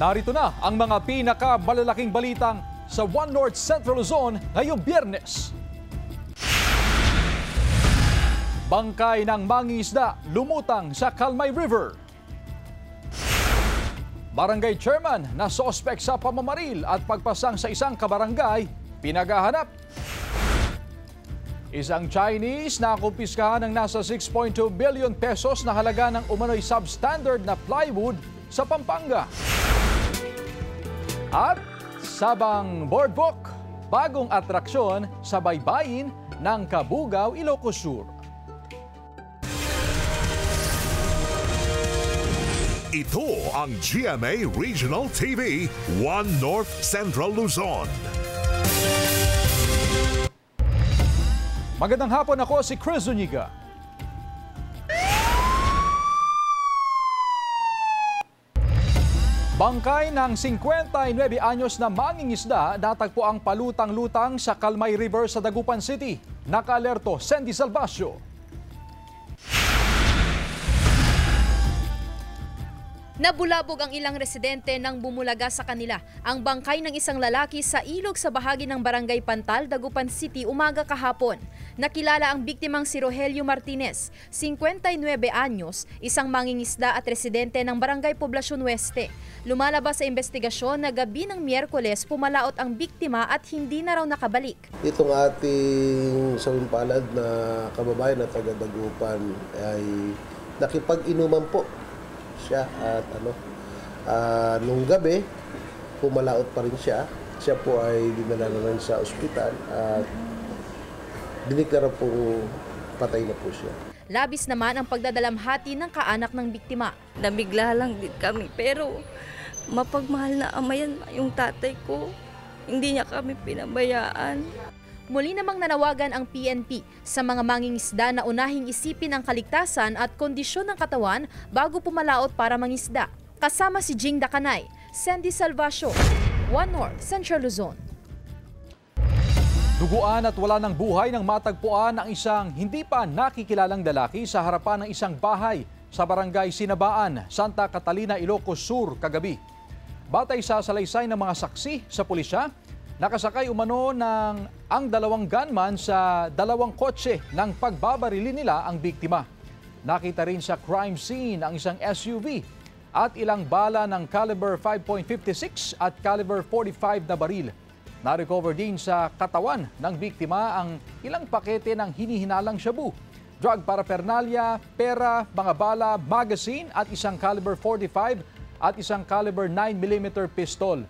Narito na ang mga pinakamalalaking balitang sa One North Central Luzon ngayong Biyernes. Bangkay ng mangingisda lumutang sa Kalmay River. Barangay chairman na sospek sa pamamaril at pagpasang sa isang kabarangay pinaghahanap. Isang Chinese na kumpiskahan ng nasa 6.2 billion pesos na halaga ng umano'y substandard na plywood sa Pampanga. At Sabang Boardwalk, bagong atraksyon sa baybayin ng Cabugao, Ilocos Sur. Ito ang GMA Regional TV, One North Central Luzon. Magandang hapon, ako si Chris Zuniga. Bangkay ng 59 anyos na mangingisda natagpo ang palutang-lutang sa Kalmay River sa Dagupan City. Naka-alerto Sandy Salvacio. Nabulabog ang ilang residente nang bumulaga sa kanila ang bangkay ng isang lalaki sa ilog sa bahagi ng Barangay Pantal, Dagupan City umaga kahapon. Nakilala ang biktimang si Rogelio Martinez, 59 anyos, isang mangingisda at residente ng Barangay Poblacion Oeste. Lumalabas sa investigasyon na gabi ng Miyerkules pumalaot ang biktima at hindi na raw nakabalik. Itong ating sawimpalad na kababayan na taga Dagupan ay nakipag-inuman po siya at nung gabi pumalaot pa rin siya. Siya po ay dinala na rin sa ospital at diniklara po patay na po siya. Labis naman ang pagdadalamhati ng kaanak ng biktima. Nabigla lang din kami pero mapagmahal na ama yan yung tatay ko. Hindi niya kami pinabayaan. Muli namang nanawagan ang PNP sa mga mangingisda na unahing isipin ang kaligtasan at kondisyon ng katawan bago pumalaot para mangisda. Kasama si Jing Dakanay, Sandy Salvacio, One North Central Luzon. Duguan at wala ng buhay nang matagpuan ang isang hindi pa nakikilalang lalaki sa harapan ng isang bahay sa Barangay Sinabaan, Santa Catalina, Ilocos Sur kagabi. Batay sa salaysay ng mga saksi sa pulisya, nakasakay umano ng ang dalawang gunman sa dalawang kotse nang pagbabarili nila ang biktima. Nakita rin sa crime scene ang isang SUV at ilang bala ng caliber 5.56 at caliber 45 na baril. Na-recover din sa katawan ng biktima ang ilang pakete ng hinihinalang shabu, drug paraphernalia, pera, mga bala, magazine at isang caliber 45 at isang caliber 9mm pistol.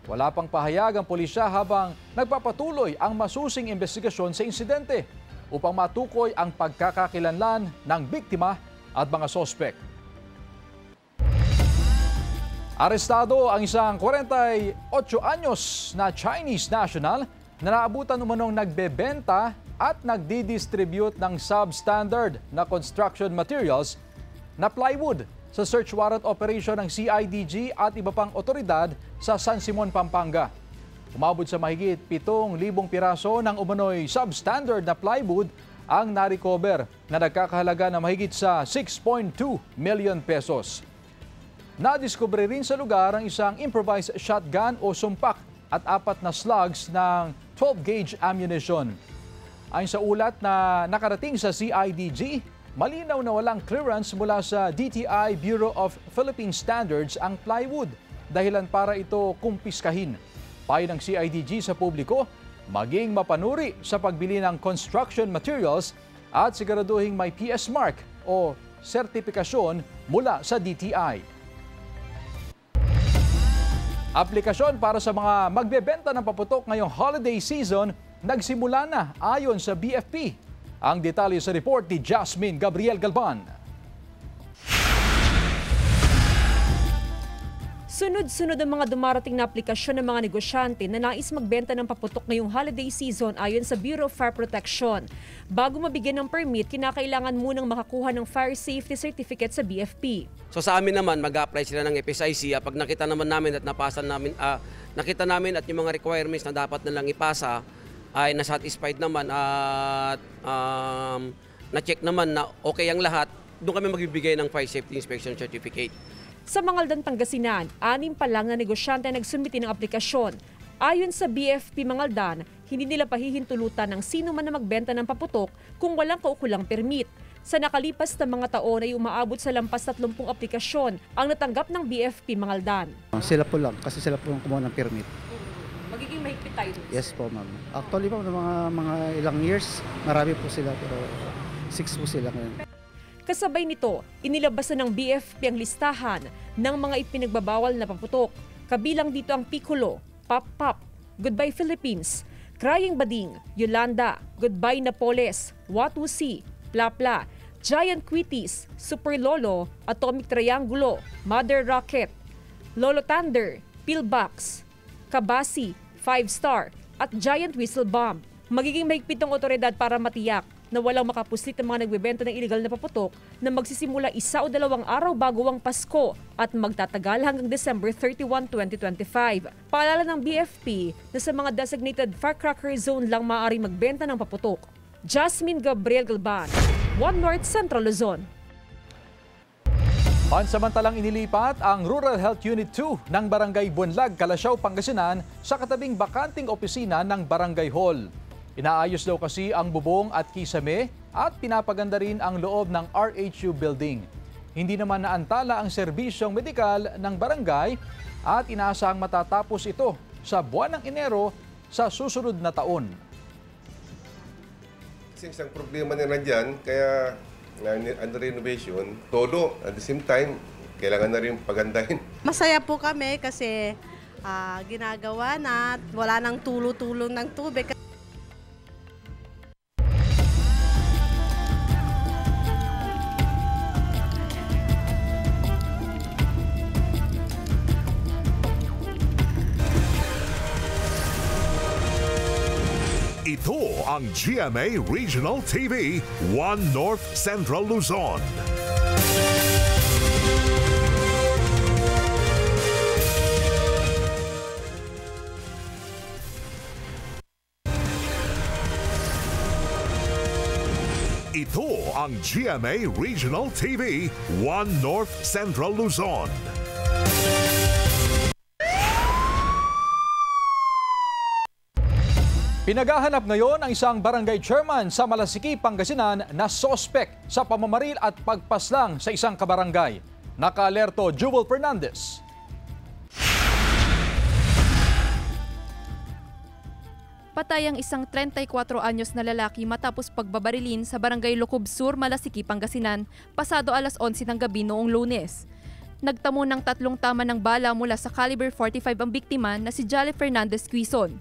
Wala pang pahayag ang pulisya habang nagpapatuloy ang masusing investigasyon sa insidente upang matukoy ang pagkakakilanlan ng biktima at mga sospek. Arestado ang isang 48 anyos na Chinese national na naabutan umanong nagbebenta at nagdidistribute ng substandard na construction materials na plywood sa search warrant operation ng CIDG at iba pang otoridad sa San Simon, Pampanga. Umabot sa mahigit 7,000 piraso ng umano'y substandard na plywood ang na-recover na nagkakahalaga na mahigit sa 6.2 million pesos. Nadiskubre rin sa lugar ang isang improvised shotgun o sumpak at 4 na slugs ng 12-gauge ammunition. Ayon sa ulat na nakarating sa CIDG, malinaw na walang clearance mula sa DTI Bureau of Philippine Standards ang plywood, dahilan para ito kumpiskahin. Payo ng CIDG sa publiko, maging mapanuri sa pagbili ng construction materials at siguraduhin may PS mark o sertipikasyon mula sa DTI. Aplikasyon para sa mga magbebenta ng paputok ngayong holiday season nagsimula na ayon sa BFP. Ang detalye sa report ni Jasmine Gabriel Galban. Sunod-sunod ang mga dumarating na aplikasyon ng mga negosyante na nais magbenta ng paputok ngayong holiday season ayon sa Bureau of Fire Protection. Bago mabigyan ng permit, kinakailangan munang makakuha ng Fire Safety Certificate sa BFP. So sa amin naman, mag-apply sila ng FSIC. Pag nakita naman namin at nakita namin at yung mga requirements na dapat nilang ipasa ay na-satisfied naman at na-check naman na okay ang lahat, doon kami magbibigay ng Fire Safety Inspection Certificate. Sa Mangaldan, Pangasinan, 6 pa lang na negosyante nagsumiti ng aplikasyon. Ayon sa BFP Mangaldan, hindi nila pahihintulutan ng sino man na magbenta ng paputok kung walang kaukulang permit. Sa nakalipas na mga taon ay umaabot sa lampas 30 aplikasyon ang natanggap ng BFP Mangaldan. Sila po lang, kasi sila po ang kumuha ng permit. Magiging mahigpit tayo dun. Yes po, ma'am. Actually po, mga ilang years, marami po sila, pero 6 po sila ngayon. Kasabay nito, inilabas na ng BFP ang listahan ng mga ipinagbabawal na paputok. Kabilang dito ang Piccolo, Pop Pop, Goodbye Philippines, Crying Bading, Yolanda, Goodbye Napoles, Watusi, Plapla, Giant Quitties, Super Lolo, Atomic Triangulo, Mother Rocket, Lolo Thunder, Pillbox, Kabasi, 5 Star, at Giant Whistle Bomb. Magiging mahigpit ang otoridad para matiyak na walang makapuslit ng mga nagbebenta ng iligal na paputok na magsisimula 1 o 2 araw bago ang Pasko at magtatagal hanggang December 31, 2025. Paalala ng BFP na sa mga designated firecracker zone lang maaaring magbenta ng paputok. Jasmine Gabriel Galban, 1 North Central Luzon. Pansamantalang inilipat ang Rural Health Unit 2 ng Barangay Bunlag, Calasiao, Pangasinan sa katabing bakanting opisina ng Barangay Hall. Inaayos daw kasi ang bubong at kisame at pinapaganda rin ang loob ng RHU building. Hindi naman naantala ang serbisyong medikal ng barangay at inaasahang matatapos ito sa buwan ng Enero sa susunod na taon. Kasi isang problema na nandyan, kaya under renovation, todo at the same time, kailangan na rin pagandahin. Masaya po kami kasi ginagawa na at wala nang tulo-tulo ng tubig. Ito ang GMA Regional TV, 1 North Central Luzon. Ito ang GMA Regional TV, 1 North Central Luzon. Pinaghahanap ngayon ang isang barangay chairman sa Malasiki, Pangasinan na sospek sa pamamaril at pagpaslang sa isang kabarangay. Naka-alerto Jewel Fernandez. Patay ang isang 34 anyos na lalaki matapos pagbabarilin sa barangay Lucob Sur, Malasiki, Pangasinan pasado alas 11 ng gabi noong Lunes. Nagtamo ng 3 tama ng bala mula sa caliber 45 ang biktima na si Jolly Fernandez Quizon.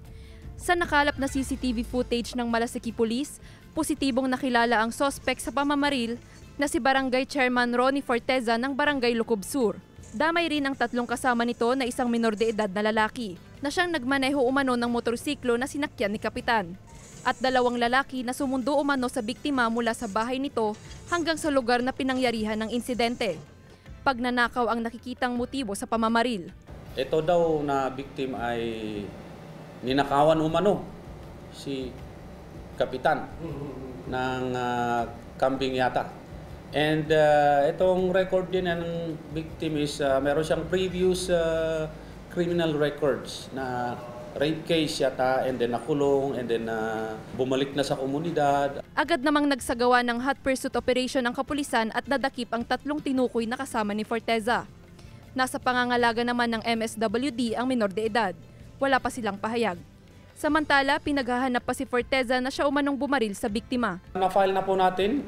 Sa nakalap na CCTV footage ng Malasiki Police, positibong nakilala ang sospek sa pamamaril na si Barangay Chairman Ronnie Forteza ng Barangay Lucob Sur. Damay rin ang 3 kasama nito na isang minor de edad na lalaki na siyang nagmaneho umano ng motorsiklo na sinakyan ni Kapitan at 2 lalaki na sumundo umano sa biktima mula sa bahay nito hanggang sa lugar na pinangyarihan ng insidente. Pagnanakaw ang nakikitang motibo sa pamamaril. Ito daw na biktima ay ninakawan umano si Kapitan ng kambing yata. And itong record din ng victim is meron siyang previous criminal records na rape case yata, and then nakulong, and then bumalik na sa komunidad. Agad namang nagsagawa ng hot pursuit operation ang kapulisan at nadakip ang 3 tinukoy na kasama ni Forteza. Nasa pangangalaga naman ng MSWD ang minor de edad. Wala pa silang pahayag. Samantala, pinaghahanap pa si Forteza na siya umanong bumaril sa biktima. Na-file na po natin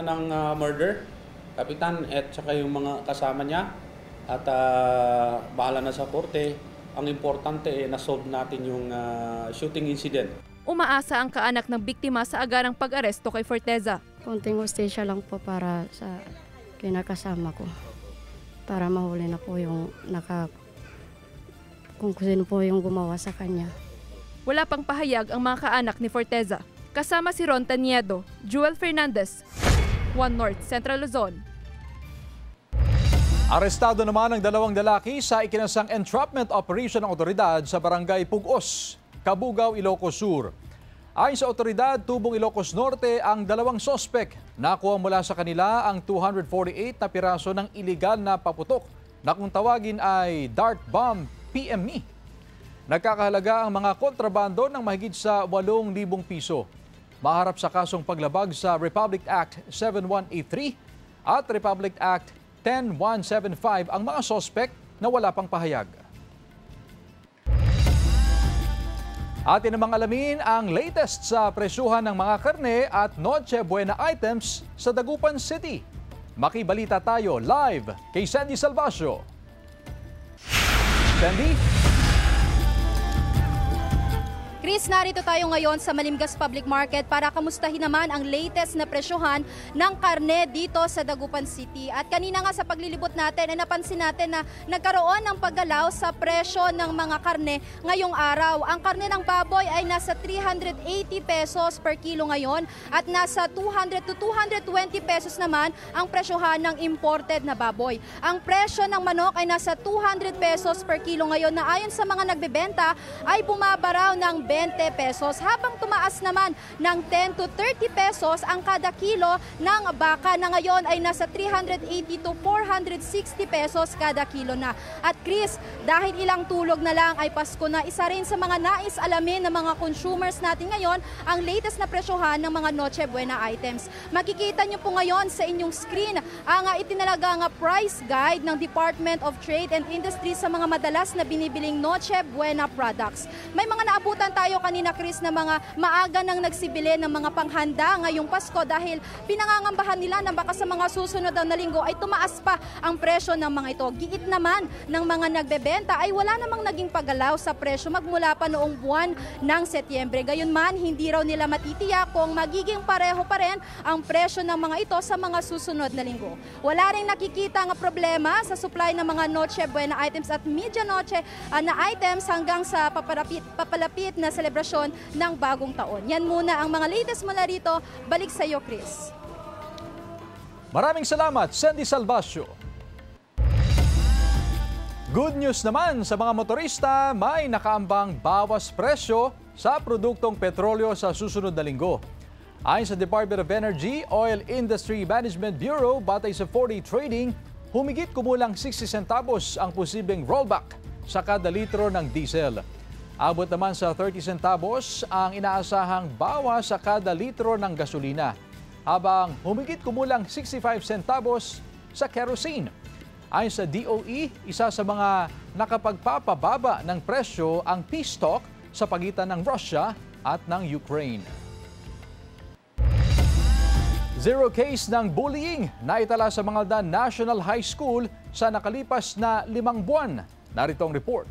ng murder, Kapitan at saka yung mga kasama niya, at bahala na sa korte. Ang importante na-solve natin yung shooting incident. Umaasa ang kaanak ng biktima sa agarang pag-aresto kay Forteza. Konting hustisya lang po para sa kinakasama ko. Para mahuli na po yung kung sino po yung gumawa sa kanya. Wala pang pahayag ang mga kaanak ni Forteza. Kasama si Ron Taniedo, Jewel Fernandez, 1 North Central Luzon. Arestado naman ang 2 lalaki sa ikinasang entrapment operation ng otoridad sa Barangay Pugos, Cabugao, Ilocos Sur. Ayon sa otoridad, Tubong Ilocos Norte ang 2 sospek. Nakuha mula sa kanila ang 248 na piraso ng iligal na paputok na kung tawagin ay Dart Bomb PME. Nagkakahalaga ang mga kontrabando ng mahigit sa 8,000 piso. Maharap sa kasong paglabag sa Republic Act 7183 at Republic Act 10175 ang mga sospek na wala pang pahayag. Atin namang alamin ang latest sa presyuhan ng mga karne at Noche Buena items sa Dagupan City. Makibalita tayo live kay Sandy Salvacio. Sandy? Chris, narito tayo ngayon sa Malimgas Public Market para kamustahin naman ang latest na presyohan ng karne dito sa Dagupan City. At kanina nga sa paglilibot natin ay napansin natin na nagkaroon ng paggalaw sa presyo ng mga karne ngayong araw. Ang karne ng baboy ay nasa 380 pesos per kilo ngayon at nasa 200 to 220 pesos naman ang presyohan ng imported na baboy. Ang presyo ng manok ay nasa 200 pesos per kilo ngayon na ayon sa mga nagbebenta ay bumabaraw ng 20 pesos habang tumaas naman ng 10 to 30 pesos ang kada kilo ng baka na ngayon ay nasa 380 to 460 pesos kada kilo na. At Chris, dahil ilang tulog na lang ay Pasko na, isa rin sa mga nais alamin ng mga consumers natin ngayon ang latest na presyohan ng mga Noche Buena items. Makikita nyo po ngayon sa inyong screen ang itinalagang price guide ng Department of Trade and Industry sa mga madalas na binibiling Noche Buena products. May mga naabutan tayo kanina, Chris, na mga maaga nang nagsibili ng mga panghanda ngayong Pasko dahil pinangangambahan nila na baka sa mga susunod na linggo ay tumaas pa ang presyo ng mga ito. Giit naman ng mga nagbebenta ay wala namang naging paggalaw sa presyo magmula pa noong buwan ng Setyembre. Gayunman, hindi raw nila matitiyak kung magiging pareho pa rin ang presyo ng mga ito sa mga susunod na linggo. Wala rin nakikita nga problema sa supply ng mga Noche Buena items at Media Noche na items hanggang sa papalapit na selebrasyon ng bagong taon. Yan muna ang mga latest mula rito. Balik sa iyo, Chris. Maraming salamat, Sandy Salvacio. Good news naman sa mga motorista, may nakaambang bawas presyo sa produktong petrolyo sa susunod na linggo. Ayon sa Department of Energy, Oil Industry Management Bureau, batay sa 4-day trading, humigit kumulang 60 centavos ang posibleng rollback sa kada litro ng diesel. Abot naman sa 30 centavos ang inaasahang bawas sa kada litro ng gasolina, habang humigit kumulang 65 centavos sa kerosene. Ayon sa DOE, isa sa mga nakapagpapababa ng presyo ang peace talk sa pagitan ng Russia at ng Ukraine. Zero case ng bullying na itala sa Mangaldan National High School sa nakalipas na 5 buwan. Narito ang report.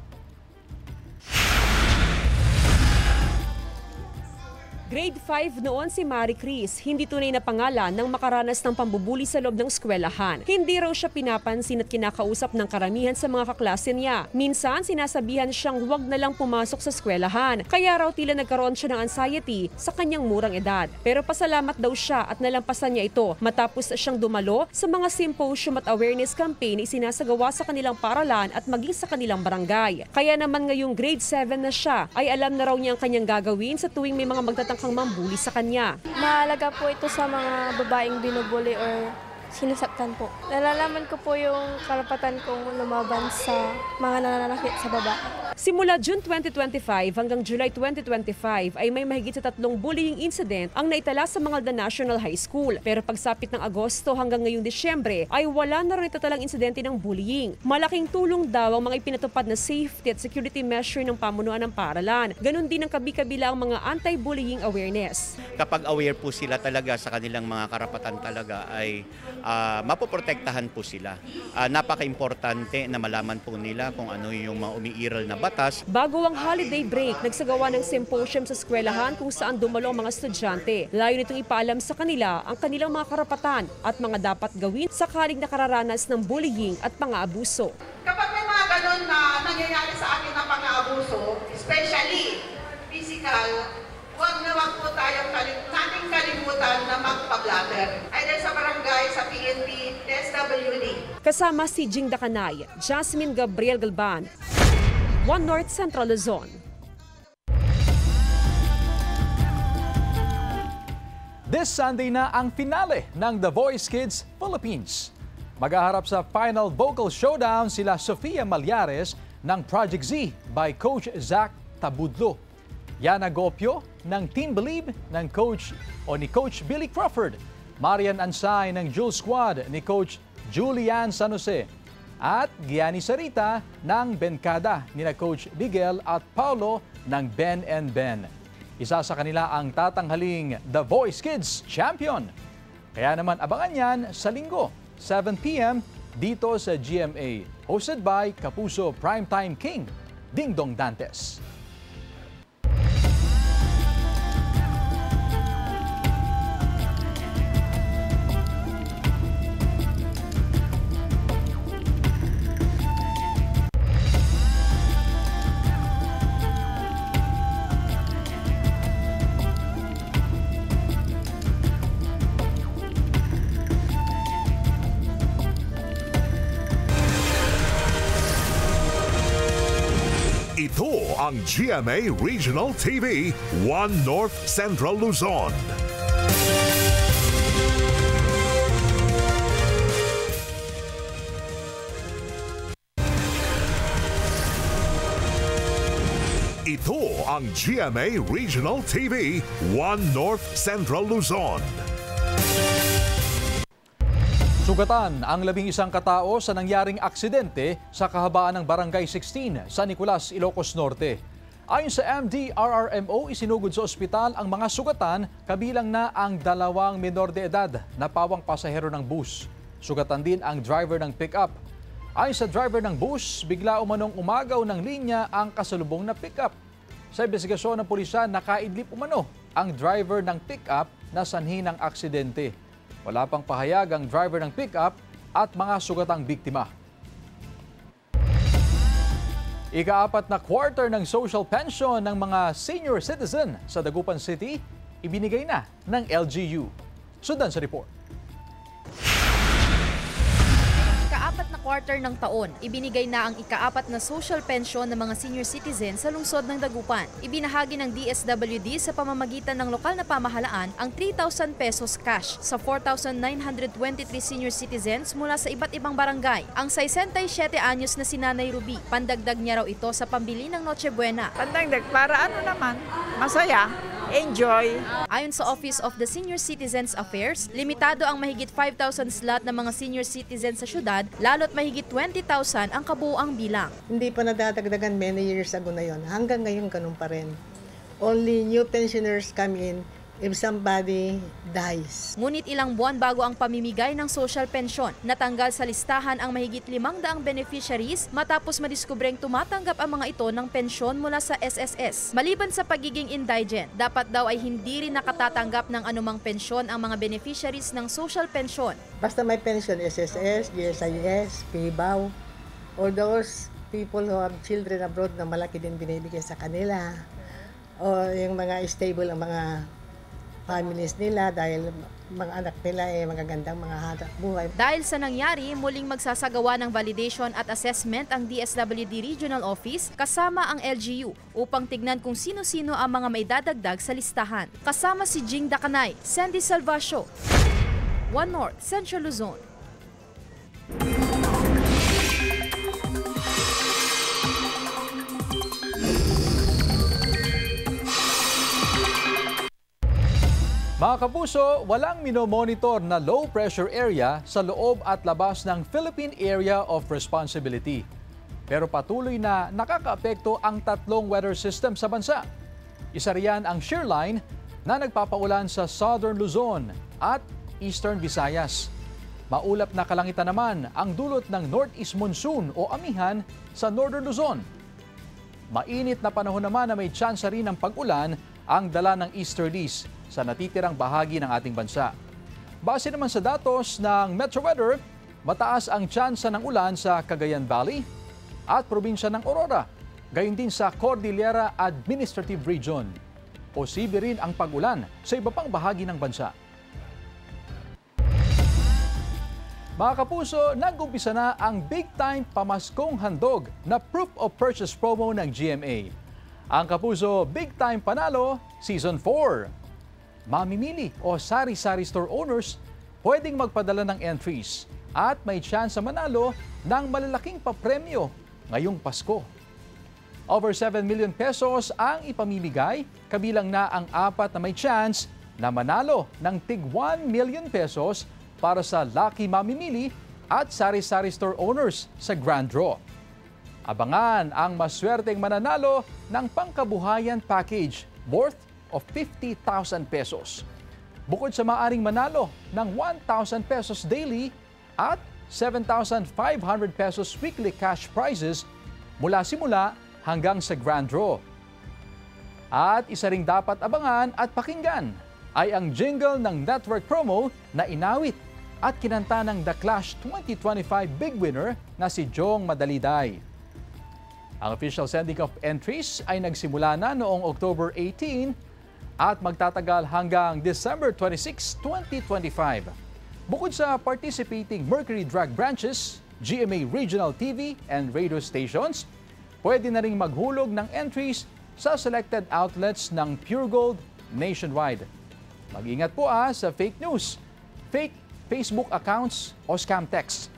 Grade 5 noon si Marie Chris, hindi tunay na pangalan ng makaranas ng pambubuli sa loob ng eskwelahan. Hindi raw siya pinapansin at kinakausap ng karamihan sa mga kaklase niya. Minsan, sinasabihan siyang huwag na lang pumasok sa eskwelahan. Kaya raw tila nagkaroon siya ng anxiety sa kanyang murang edad. Pero pasalamat daw siya at nalampasan niya ito matapos siyang dumalo sa mga symposium at awareness campaign na isinasagawa sa kanilang paralan at maging sa kanilang barangay. Kaya naman ngayong grade 7 na siya, ay alam na raw niya ang kanyang gagawin sa tuwing may mga magtatangkang mambuli sa kanya. Mahalaga po ito sa mga babaeng binubuli or sinasaktan po. Nalalaman ko po yung karapatan kong lumaban sa mga nananakit sa babae. Simula June 2025 hanggang July 2025 ay may mahigit sa 3 bullying incident ang naitala sa Mangaldan National High School. Pero pagsapit ng Agosto hanggang ngayong Disyembre ay wala na rin itatalang insidente ng bullying. Malaking tulong daw ang mga ipinatupad na safety at security measure ng pamunuan ng paaralan. Ganon din ang kabi-kabila ang mga anti-bullying awareness. Kapag aware po sila talaga sa kanilang mga karapatan talaga ay mapoprotektahan po sila. Napaka-importante na malaman po nila kung ano yung mga umiiral na batas. Bago ang holiday break, nagsagawa ng symposium sa eskwelahan kung saan dumalo ang mga estudyante. Layo nitong ipaalam sa kanila ang kanilang mga karapatan at mga dapat gawin sakaling nakararanas ng bullying at pang-aabuso. Kapag may mga ganun na nangyayari sa akin na pang-aabuso, especially physical, huwag po tayong nating kalimutan na magpa-blatter. Either sa barangay, sa PNP, SWD. Kasama si Jing Dakanay, Jasmine Gabriel Galban, One North Central Luzon. This Sunday na ang finale ng The Voice Kids Philippines. Maghaharap sa final vocal showdown sila Sofia Malyares ng Project Z by Coach Zach Tabudlo. Yana Gopio ng Team Believe ni Coach Billy Crawford. Marian Ansay ng Jewel Squad ni Coach Julian San Jose. At Gianni Sarita ng Benkada ni Coach Miguel at Paulo ng Ben and Ben. Isa sa kanila ang tatanghaling The Voice Kids Champion. Kaya naman abangan yan sa Linggo, 7 p.m. dito sa GMA. Hosted by Kapuso Primetime King, Dingdong Dantes. Ito ang GMA Regional TV, 1 North Central Luzon. Ito ang GMA Regional TV, 1 North Central Luzon. Sugatan ang 11 katao sa nangyaring aksidente sa kahabaan ng Barangay 16 sa Nicolas, Ilocos Norte. Ayon sa MDRRMO, isinugod sa ospital ang mga sugatan kabilang na ang 2 menor de edad na pawang pasahero ng bus. Sugatan din ang driver ng pick-up. Ayon sa driver ng bus, bigla umanong umagaw ng linya ang kasalubong na pick-up. Sa investigasyon ng pulisya, nakaidlip umano ang driver ng pick-up na sanhi ng aksidente. Wala pang pahayag ang driver ng pick-up at mga sugatang biktima. Ika-4 na quarter ng social pension ng mga senior citizen sa Dagupan City, ibinigay na ng LGU. Sundan sa report. Ika-4 na quarter ng taon, ibinigay na ang ika-4 na social pension ng mga senior citizen sa lungsod ng Dagupan. Ibinahagi ng DSWD sa pamamagitan ng lokal na pamahalaan ang 3,000 pesos cash sa 4,923 senior citizens mula sa iba't ibang barangay. Ang 67 anyos na si Nanay Ruby, pandagdag niya raw ito sa pambili ng Noche Buena. Pandagdag para ano naman, masaya. Enjoy! Ayon sa Office of the Senior Citizens Affairs, limitado ang mahigit 5,000 slot ng mga senior citizens sa syudad, lalo't mahigit 20,000 ang kabuuang bilang. Hindi pa nadadagdagan many years ago na yon. Hanggang ngayon ganun pa rin. Only new pensioners come in if somebody dies. Ngunit ilang buwan bago ang pamimigay ng social pension, natanggal sa listahan ang mahigit 500 beneficiaries matapos madiskubreng tumatanggap ang mga ito ng pensyon mula sa SSS. Maliban sa pagiging indigent, dapat daw ay hindi rin nakatatanggap ng anumang pensyon ang mga beneficiaries ng social pension. Basta may pension, SSS, GSIS, PBAW, all those people who have children abroad na malaki din binibigay sa kanila, o yung mga stable ang mga families nila dahil mga anak nila ay magagandang mga hanap buhay. Dahil sa nangyari, muling magsasagawa ng validation at assessment ang DSWD Regional Office kasama ang LGU upang tignan kung sino-sino ang mga may dadagdag sa listahan. Kasama si Jing Dakanay, Sandy Salvacio, 1 North Central Luzon. Mga kapuso, walang minomonitor na low pressure area sa loob at labas ng Philippine Area of Responsibility. Pero patuloy na nakakaapekto ang 3 weather system sa bansa. Isa riyan ang shear line na nagpapaulan sa Southern Luzon at Eastern Visayas. Maulap na kalangitan naman ang dulot ng Northeast Monsoon o amihan sa Northern Luzon. Mainit na panahon naman na may tsansa rin ng pag-ulan ang dala ng easterlies sa natitirang bahagi ng ating bansa. Base naman sa datos ng Metro Weather, mataas ang tsansa ng ulan sa Cagayan Valley at probinsya ng Aurora, gayon din sa Cordillera Administrative Region. Posible rin ang pag-ulan sa iba pang bahagi ng bansa. Mga kapuso, nag-umpisa na ang big-time pamaskong handog na proof of purchase promo ng GMA. Ang kapuso big-time panalo Season 4. Mamimili o sari-sari store owners pwedeng magpadala ng entries at may tsansa manalo ng malalaking papremyo ngayong Pasko. Over 7 million pesos ang ipamimigay, kabilang na ang 4 na may chance na manalo ng tig 1 million pesos para sa lucky mamimili at sari-sari store owners sa Grand Draw. Abangan ang maswerteng mananalo ng pangkabuhayan package worth of 50,000 pesos. Bukod sa maaring manalo ng 1,000 pesos daily at 7,500 pesos weekly cash prizes mula simula hanggang sa Grand Draw. At isa ring dapat abangan at pakinggan ay ang jingle ng network promo na inawit at kinanta ng The Clash 2025 big winner na si Jong Madaliday. Ang official sending of entries ay nagsimula na noong October 18 at magtatagal hanggang December 26, 2025. Bukod sa participating Mercury Drag branches, GMA Regional TV and radio stations, pwede na ring maghulog ng entries sa selected outlets ng Pure Gold nationwide. Mag-ingat po sa fake news, fake Facebook accounts o scam texts.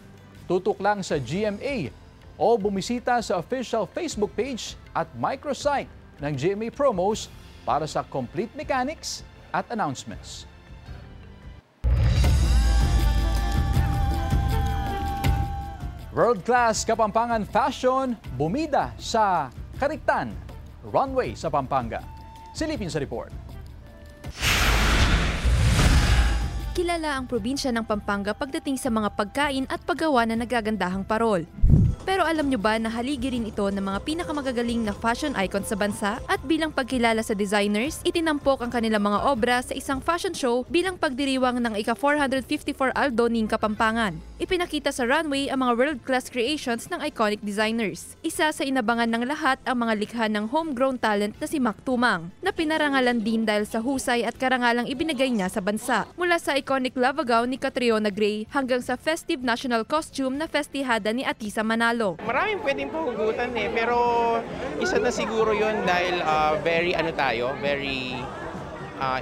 Tutok lang sa GMA o bumisita sa official Facebook page at microsite ng GMA Promos para sa complete mechanics at announcements. World-class Kapampangan fashion bumida sa Carictan Runway sa Pampanga. Silipin sa report. Kilala ang probinsya ng Pampanga pagdating sa mga pagkain at paggawa na nagagandahang parol. Pero alam nyo ba na haligi rin ito ng mga pinakamagagaling na fashion icons sa bansa at bilang pagkilala sa designers, itinampok ang kanilang mga obra sa isang fashion show bilang pagdiriwang ng ika-454 Aldo ning Kapampangan. Ipinakita sa runway ang mga world-class creations ng iconic designers. Isa sa inabangan ng lahat ang mga likha ng homegrown talent na si Mac Tumang, na pinarangalan din dahil sa husay at karangalang ibinigay niya sa bansa. Mula sa iconic lava gown ni Catriona Gray hanggang sa festive national costume na festihada ni Atisa Manalo. Maraming pwedeng pahugutan pero isa na siguro yun dahil very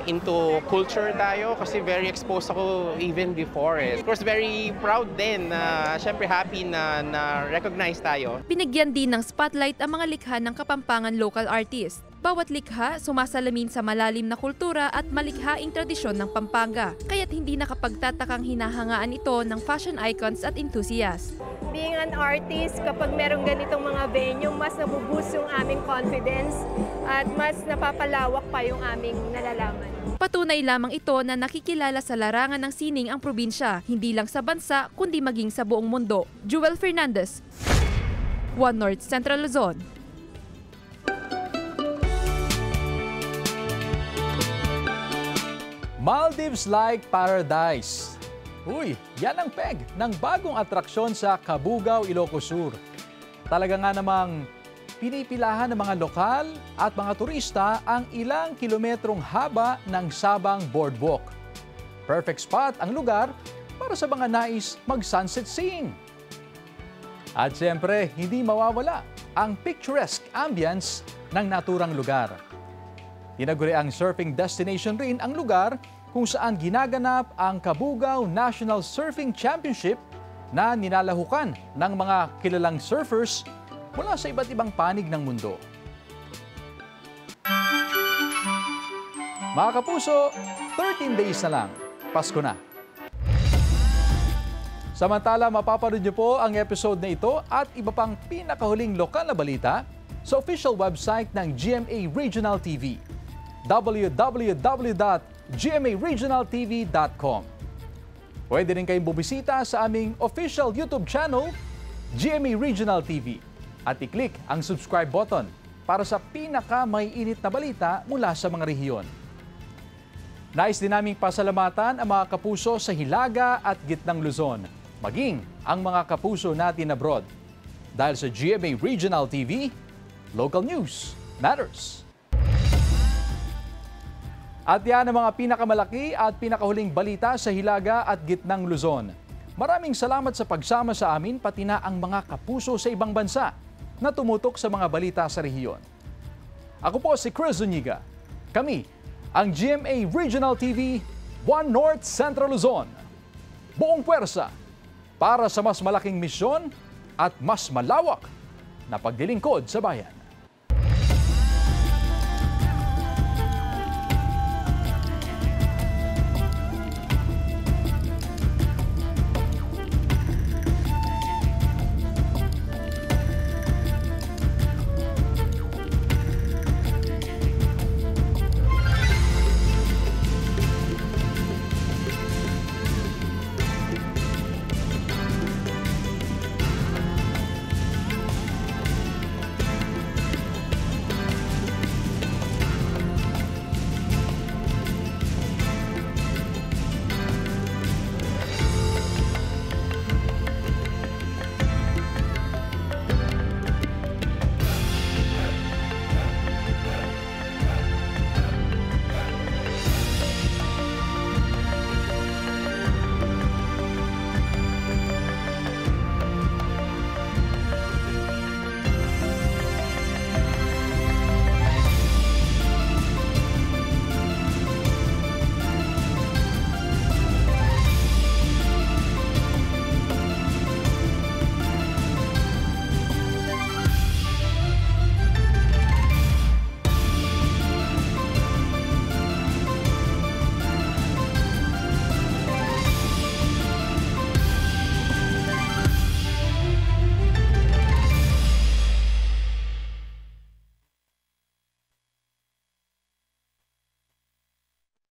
into culture tayo kasi very exposed ako even before. Of course, very proud din na syempre happy na recognize tayo. Binigyan din ng spotlight ang mga likha ng Kapampangan local artist. Bawat likha sumasalamin sa malalim na kultura at malikhaing tradisyon ng Pampanga, kaya't hindi nakapagtatakang hinahangaan ito ng fashion icons at enthusiasts. Being an artist, kapag merong ganitong mga venue, mas nabuboost yung aming confidence at mas napapalawak pa yung aming nalalaman. Patunay lamang ito na nakikilala sa larangan ng sining ang probinsya, hindi lang sa bansa kundi maging sa buong mundo. Jewel Fernandez, One North Central Luzon. Maldives-like paradise. Uy, yan ang peg ng bagong atraksyon sa Cabugao, Ilocos Sur. Talaga nga namang pinipilahan ng mga lokal at mga turista ang ilang kilometrong haba ng Sabang Boardwalk. Perfect spot ang lugar para sa mga nais mag-sunset seeing. At siyempre, hindi mawawala ang picturesque ambience ng naturang lugar. Tinaguriang surfing destination rin ang lugar kung saan ginaganap ang Cabugao National Surfing Championship na ninalahukan ng mga kilalang surfers mula sa iba't ibang panig ng mundo. Mga kapuso, 13 days na lang, Pasko na. Samantala, mapapanood niyo po ang episode na ito at iba pang pinakahuling lokal na balita sa official website ng GMA Regional TV, www.gmaregionaltv.com. Pwede rin kayong bumisita sa aming official YouTube channel, GMA Regional TV, at i-click ang subscribe button para sa pinaka-maiinit na balita mula sa mga rehiyon. Nais din naming pasalamatan ang mga kapuso sa Hilaga at Gitnang Luzon, maging ang mga kapuso natin abroad. Dahil sa GMA Regional TV, local news matters. At yan ang mga pinakamalaki at pinakahuling balita sa Hilaga at Gitnang Luzon. Maraming salamat sa pagsama sa amin pati na ang mga kapuso sa ibang bansa na tumutok sa mga balita sa rehiyon. Ako po si Chris Zuniga. Kami ang GMA Regional TV, One North Central Luzon. Buong puwersa, para sa mas malaking misyon at mas malawak na paglilingkod sa bayan.